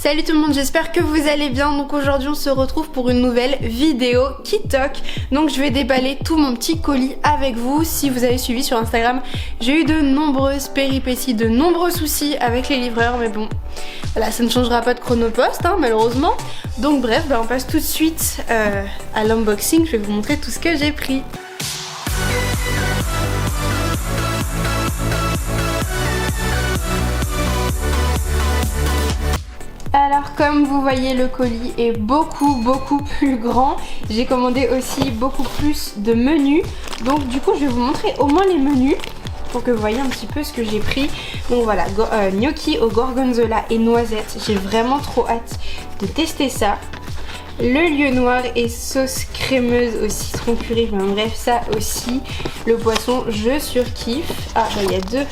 Salut tout le monde, j'espère que vous allez bien. Donc aujourd'hui on se retrouve pour une nouvelle vidéo Kitok. Donc je vais déballer tout mon petit colis avec vous. Si vous avez suivi sur Instagram, j'ai eu de nombreuses péripéties, de nombreux soucis avec les livreurs. Mais bon, voilà, ça ne changera pas de Chronopost hein, malheureusement. Donc bref, on passe tout de suite à l'unboxing. Je vais vous montrer tout ce que j'ai pris. Alors comme vous voyez, le colis est beaucoup plus grand. J'ai commandé aussi beaucoup plus de menus. Donc du coup je vais vous montrer au moins les menus pour que vous voyez un petit peu ce que j'ai pris. Donc voilà, gnocchi au gorgonzola et noisettes. J'ai vraiment trop hâte de tester ça. Le lieu noir et sauce crémeuse au citron curry. Enfin, bref, ça aussi. Le poisson, je surkiffe. Ah bah il y a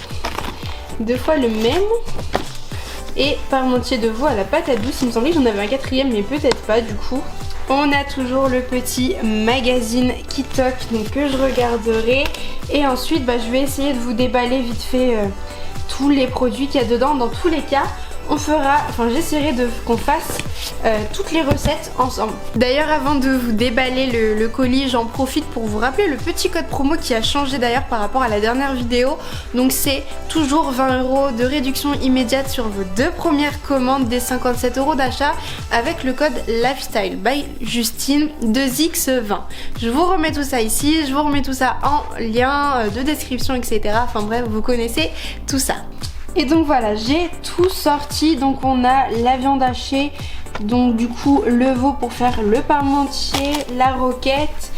deux fois le même. Et parmentier de veau à la patate douce. Il me semblait que j'en avais un quatrième mais peut-être pas du coup. On a toujours le petit magazine Kitok donc que je regarderai. Et ensuite je vais essayer de vous déballer vite fait tous les produits qu'il y a dedans. Dans tous les cas j'essaierai qu'on fasse toutes les recettes ensemble. D'ailleurs avant de vous déballer le colis, j'en profite pour vous rappeler le petit code promo qui a changé d'ailleurs par rapport à la dernière vidéo. Donc c'est toujours 20 € de réduction immédiate sur vos deux premières commandes des 57 € d'achat avec le code Lifestyle by Justine 2x20. Je vous remets tout ça ici, je vous remets tout ça en lien de description etc. Enfin bref, vous connaissez tout ça. Et donc voilà, j'ai tout sorti. Donc on a la viande hachée, donc du coup le veau pour faire le parmentier, la roquette,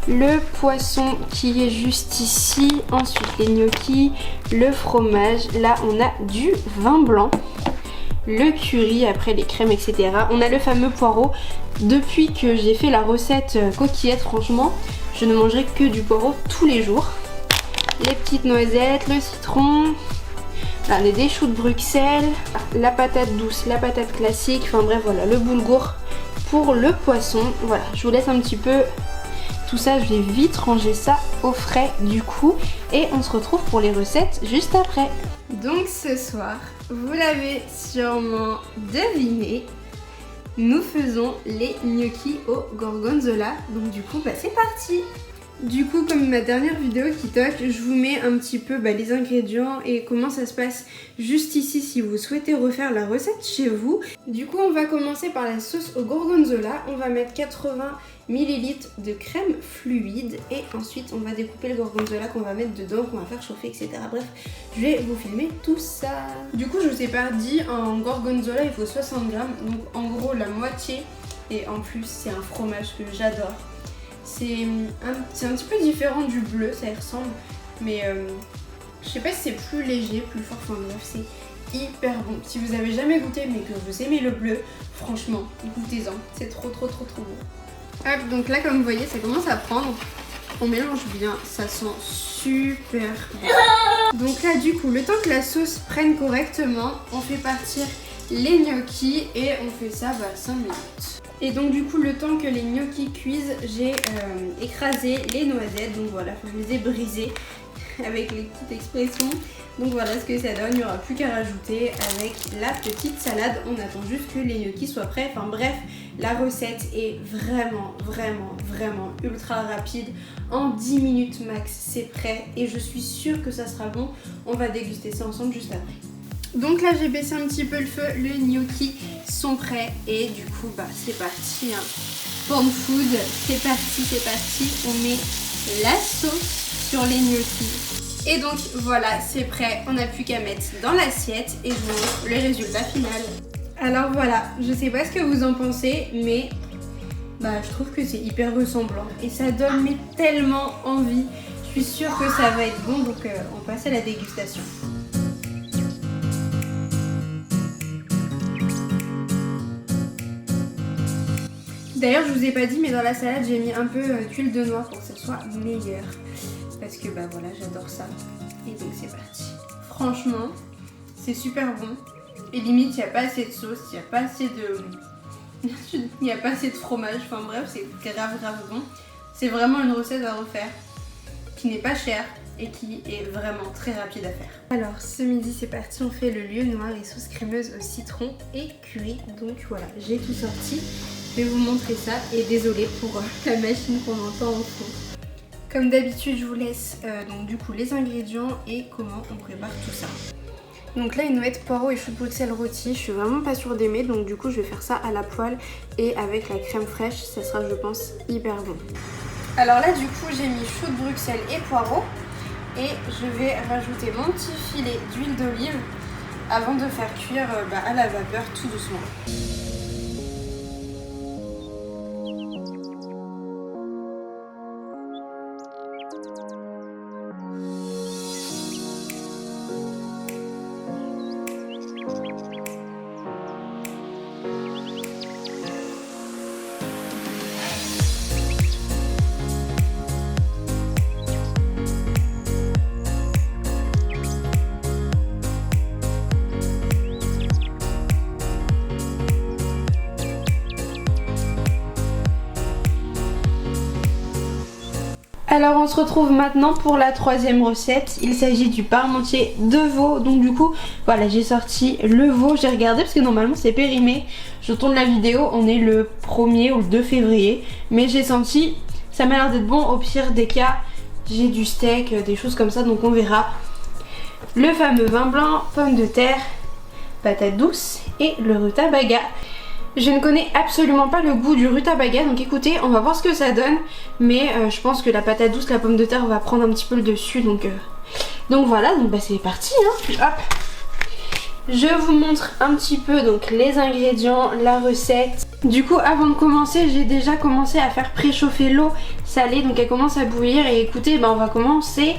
le poisson qui est juste ici, ensuite les gnocchis, le fromage, là on a du vin blanc, le curry, après les crèmes etc. On a le fameux poireau. Depuis que j'ai fait la recette coquillette, franchement, je ne mangerai que du poireau tous les jours. Les petites noisettes, le citron, les choux de Bruxelles, la patate douce, la patate classique, enfin bref voilà, le boulgour pour le poisson. Voilà, je vous laisse un petit peu tout ça, je vais vite ranger ça au frais du coup et on se retrouve pour les recettes juste après. Donc ce soir, vous l'avez sûrement deviné, nous faisons les gnocchis au gorgonzola. Donc du coup c'est parti. Du coup, comme ma dernière vidéo Kitok, je vous mets un petit peu les ingrédients et comment ça se passe juste ici si vous souhaitez refaire la recette chez vous. Du coup, on va commencer par la sauce au gorgonzola. On va mettre 80 ml de crème fluide et ensuite on va découper le gorgonzola qu'on va mettre dedans, qu'on va faire chauffer, etc. Bref, je vais vous filmer tout ça. Du coup, je vous ai pas dit, en gorgonzola il faut 60 g, donc en gros la moitié. Et en plus, c'est un fromage que j'adore. C'est un petit peu différent du bleu, ça y ressemble, mais je sais pas si c'est plus léger, plus fort, enfin bref, c'est hyper bon. Si vous avez jamais goûté mais que vous aimez le bleu, franchement, goûtez-en, c'est trop bon. Hop, donc là comme vous voyez, ça commence à prendre, on mélange bien, ça sent super bon. Donc là du coup, le temps que la sauce prenne correctement, on fait partir les gnocchis et on fait ça 5 minutes. Et donc du coup le temps que les gnocchis cuisent, j'ai écrasé les noisettes, donc voilà, je les ai brisées avec les petites expressions. Donc voilà ce que ça donne, il n'y aura plus qu'à rajouter avec la petite salade. On attend juste que les gnocchis soient prêts. Enfin bref, la recette est vraiment ultra rapide. En 10 minutes max, c'est prêt et je suis sûre que ça sera bon. On va déguster ça ensemble juste après. Donc là j'ai baissé un petit peu le feu, les gnocchis sont prêts et du coup c'est parti hein. Pan food, c'est parti, on met la sauce sur les gnocchis. Et donc voilà, c'est prêt, on n'a plus qu'à mettre dans l'assiette et je vous montre le résultat final. Alors voilà, je sais pas ce que vous en pensez mais je trouve que c'est hyper ressemblant et ça donne tellement envie. Je suis sûre que ça va être bon, donc on passe à la dégustation. D'ailleurs je vous ai pas dit mais dans la salade j'ai mis un peu d'huile de noix pour que ça soit meilleur. Parce que voilà, j'adore ça. Et donc c'est parti. Franchement, c'est super bon. Et limite il n'y a pas assez de sauce, il n'y a pas assez de fromage. Enfin bref, c'est grave bon. C'est vraiment une recette à refaire qui n'est pas chère et qui est vraiment très rapide à faire. Alors ce midi c'est parti, on fait le lieu noir et sauce crémeuse au citron et curry. Donc voilà, j'ai tout sorti. Je vais vous montrer ça et désolée pour la machine qu'on entend en fond. Comme d'habitude je vous laisse donc du coup les ingrédients et comment on prépare tout ça. Donc là, une noix poireau et chou de Bruxelles rôti, je suis vraiment pas sûre d'aimer, donc du coup je vais faire ça à la poêle et avec la crème fraîche, ça sera je pense hyper bon. Alors là du coup j'ai mis chou de Bruxelles et poireau et je vais rajouter mon petit filet d'huile d'olive avant de faire cuire à la vapeur tout doucement. Alors on se retrouve maintenant pour la troisième recette. Il s'agit du parmentier de veau. Donc du coup voilà, j'ai sorti le veau, j'ai regardé parce que normalement c'est périmé. Je tourne la vidéo, on est le 1er ou le 2 février. Mais j'ai senti, ça m'a l'air d'être bon. Au pire des cas, j'ai du steak, des choses comme ça, donc on verra. Le fameux vin blanc, pommes de terre, patates douces et le rutabaga. Je ne connais absolument pas le goût du rutabaga, donc écoutez, on va voir ce que ça donne. Mais je pense que la patate douce, la pomme de terre va prendre un petit peu le dessus. Donc voilà, donc c'est parti hein. Hop. Je vous montre un petit peu donc les ingrédients, la recette. Du coup avant de commencer, j'ai déjà commencé à faire préchauffer l'eau salée. Donc elle commence à bouillir et écoutez, on va commencer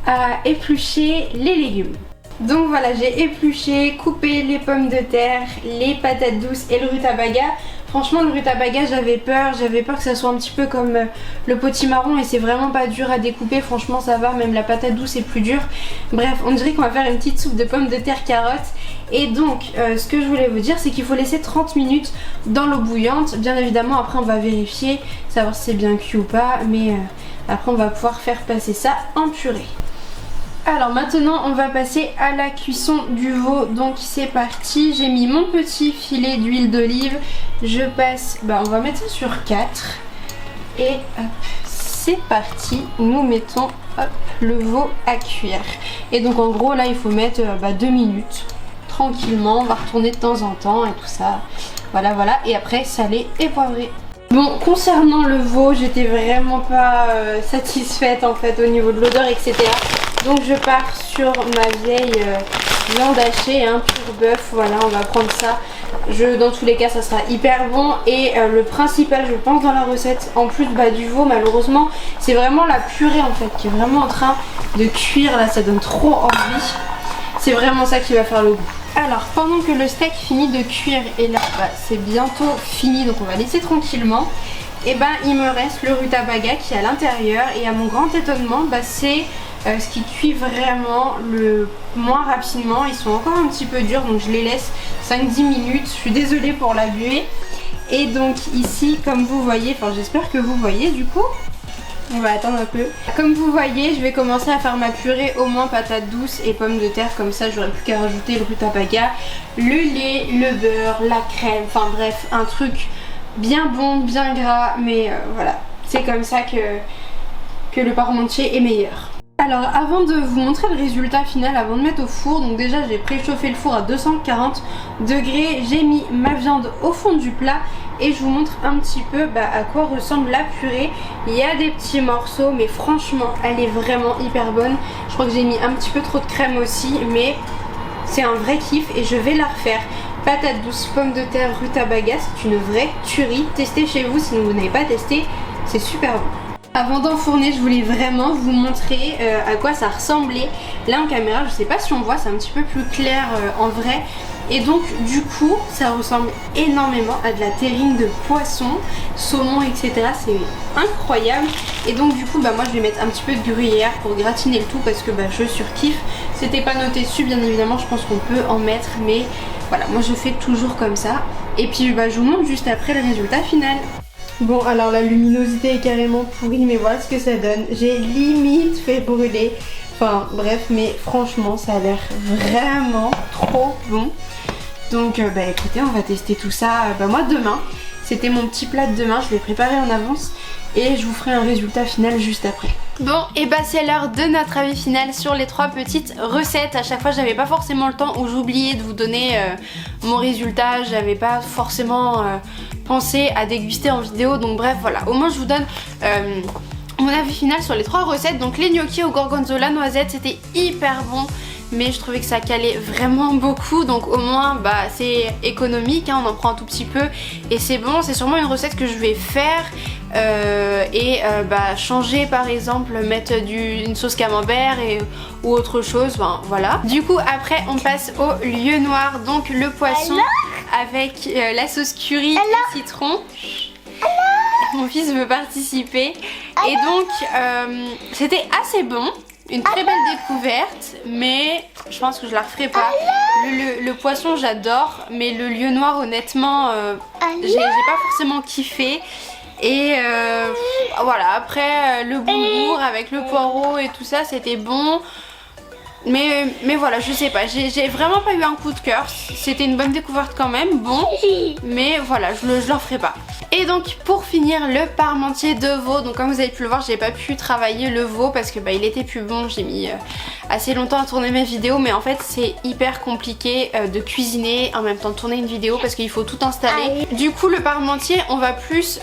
à éplucher les légumes. Donc voilà, j'ai épluché, coupé les pommes de terre, les patates douces et le rutabaga. Franchement le rutabaga j'avais peur que ça soit un petit peu comme le potimarron et c'est vraiment pas dur à découper, franchement ça va, même la patate douce est plus dure. Bref, on dirait qu'on va faire une petite soupe de pommes de terre carottes. Et donc ce que je voulais vous dire c'est qu'il faut laisser 30 minutes dans l'eau bouillante. Bien évidemment après on va vérifier, savoir si c'est bien cuit ou pas, mais après on va pouvoir faire passer ça en purée. Alors maintenant on va passer à la cuisson du veau, donc c'est parti. J'ai mis mon petit filet d'huile d'olive, je passe, on va mettre ça sur 4 et hop, c'est parti, nous mettons hop, le veau à cuire. Et donc en gros là il faut mettre 2 minutes tranquillement, on va retourner de temps en temps et tout ça, voilà et après salé et poivré. Bon, concernant le veau, j'étais vraiment pas satisfaite en fait au niveau de l'odeur etc. Donc je pars sur ma vieille viande hachée, pur bœuf, voilà on va prendre ça. Dans tous les cas ça sera hyper bon et le principal je pense dans la recette, en plus du veau malheureusement, c'est vraiment la purée en fait qui est vraiment en train de cuire là, ça donne trop envie. C'est vraiment ça qui va faire le goût. Alors pendant que le steak finit de cuire et là c'est bientôt fini donc on va laisser tranquillement. Et il me reste le rutabaga qui est à l'intérieur et à mon grand étonnement c'est ce qui cuit vraiment le moins rapidement. Ils sont encore un petit peu durs donc je les laisse 5-10 minutes, je suis désolée pour la buée. Et donc ici comme vous voyez, j'espère que vous voyez du coup. On va attendre un peu. Comme vous voyez, je vais commencer à faire ma purée au moins patates douces et pommes de terre. Comme ça, j'aurai plus qu'à rajouter le rutabaga, le lait, le beurre, la crème. Enfin bref, un truc bien bon, bien gras. Mais voilà, c'est comme ça que le parmentier est meilleur. Alors avant de vous montrer le résultat final, avant de mettre au four, donc déjà j'ai préchauffé le four à 240 degrés, j'ai mis ma viande au fond du plat et je vous montre un petit peu à quoi ressemble la purée. Il y a des petits morceaux mais franchement elle est vraiment hyper bonne. Je crois que j'ai mis un petit peu trop de crème aussi mais c'est un vrai kiff et je vais la refaire. Patates douces, pommes de terre, rutabaga, c'est une vraie tuerie. Testez chez vous si vous n'avez pas testé, c'est super bon. Avant d'enfourner, je voulais vraiment vous montrer à quoi ça ressemblait. Là en caméra, je sais pas si on voit, c'est un petit peu plus clair en vrai. Et donc du coup, ça ressemble énormément à de la terrine de poisson, saumon, etc. C'est incroyable. Et donc du coup, moi je vais mettre un petit peu de gruyère pour gratiner le tout parce que je surkiffe. C'était pas noté dessus, bien évidemment, je pense qu'on peut en mettre, mais voilà, moi je fais toujours comme ça. Et puis je vous montre juste après le résultat final. Bon alors la luminosité est carrément pourrie mais voilà ce que ça donne. J'ai limite fait brûler. Enfin bref, mais franchement ça a l'air vraiment trop bon. Donc bah écoutez, on va tester tout ça moi demain. C'était mon petit plat de demain, je l'ai préparé en avance et je vous ferai un résultat final juste après. Bon, et bah c'est l'heure de notre avis final sur les 3 petites recettes. À chaque fois j'avais pas forcément le temps ou j'oubliais de vous donner mon résultat, j'avais pas forcément pensé à déguster en vidéo, donc bref voilà, au moins je vous donne mon avis final sur les 3 recettes. Donc les gnocchis au gorgonzola noisette, c'était hyper bon, mais je trouvais que ça calait vraiment beaucoup, donc au moins bah c'est économique, hein, on en prend un tout petit peu et c'est bon. C'est sûrement une recette que je vais faire bah changer, par exemple mettre une sauce camembert ou autre chose, enfin voilà. Du coup après on passe au lieu noir, donc le poisson avec la sauce curry et citron. Mon fils veut participer et donc c'était assez bon. Une très belle découverte, mais je pense que je la referai pas. Le poisson j'adore, mais le lieu noir honnêtement j'ai pas forcément kiffé. Et voilà, après le boulgour avec le poireau et tout ça c'était bon. Mais voilà, je sais pas, j'ai vraiment pas eu un coup de cœur. C'était une bonne découverte quand même, bon, mais voilà, je leur ferai pas. Et donc pour finir, le parmentier de veau. Donc comme vous avez pu le voir, j'ai pas pu travailler le veau parce que bah il était plus bon. J'ai mis assez longtemps à tourner mes vidéos, mais en fait c'est hyper compliqué de cuisiner en même temps de tourner une vidéo parce qu'il faut tout installer. Du coup le parmentier, on va plus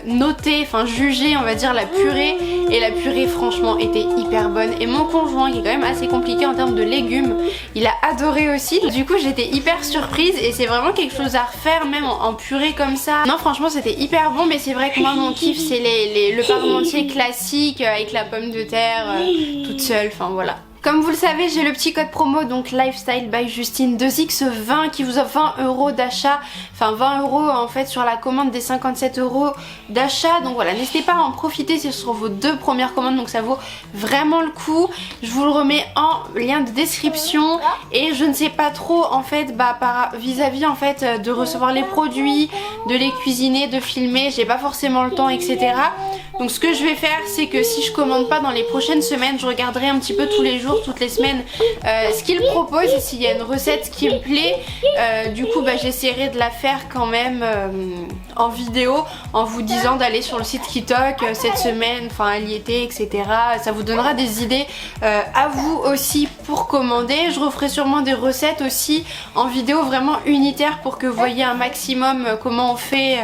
noter, enfin juger on va dire la purée, et la purée franchement était hyper bonne. Et mon conjoint qui est quand même assez compliqué en termes de légumes, il a adoré aussi. Du coup j'étais hyper surprise et c'est vraiment quelque chose à refaire même en purée comme ça. Non franchement c'était hyper bon, mais c'est vrai que moi mon kiff c'est le parmentier classique avec la pomme de terre toute seule, enfin voilà. Comme vous le savez, j'ai le petit code promo, donc Lifestyle by Justine 2x20 qui vous offre 20 € d'achat, enfin 20 € en fait sur la commande des 57 € d'achat. Donc voilà, n'hésitez pas à en profiter, c'est sur vos 2 premières commandes, donc ça vaut vraiment le coup. Je vous le remets en lien de description. Et je ne sais pas trop en fait vis-à-vis en fait de recevoir les produits, de les cuisiner, de filmer, j'ai pas forcément le temps, etc. Donc ce que je vais faire, c'est que si je commande pas dans les prochaines semaines, je regarderai un petit peu tous les jours, toutes les semaines ce qu'ils proposent, et s'il y a une recette qui me plaît du coup j'essaierai de la faire quand même en vidéo, en vous disant d'aller sur le site Kitok cette semaine, enfin elle y était, etc. Ça vous donnera des idées à vous aussi pour commander. Je referai sûrement des recettes aussi en vidéo vraiment unitaires pour que vous voyez un maximum comment on fait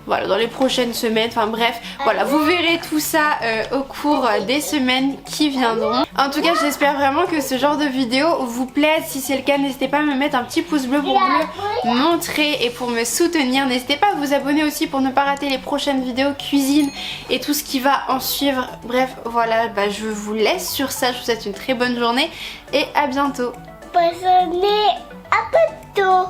voilà, dans les prochaines semaines, enfin bref, voilà, vous verrez tout ça au cours des semaines qui viendront. En tout cas, j'espère vraiment que ce genre de vidéo vous plaise. Si c'est le cas, n'hésitez pas à me mettre un petit pouce bleu pour me le montrer et pour me soutenir. N'hésitez pas à vous abonner aussi pour ne pas rater les prochaines vidéos cuisine et tout ce qui va en suivre. Bref, voilà, je vous laisse sur ça. Je vous souhaite une très bonne journée et à bientôt. Bonne journée, à bientôt.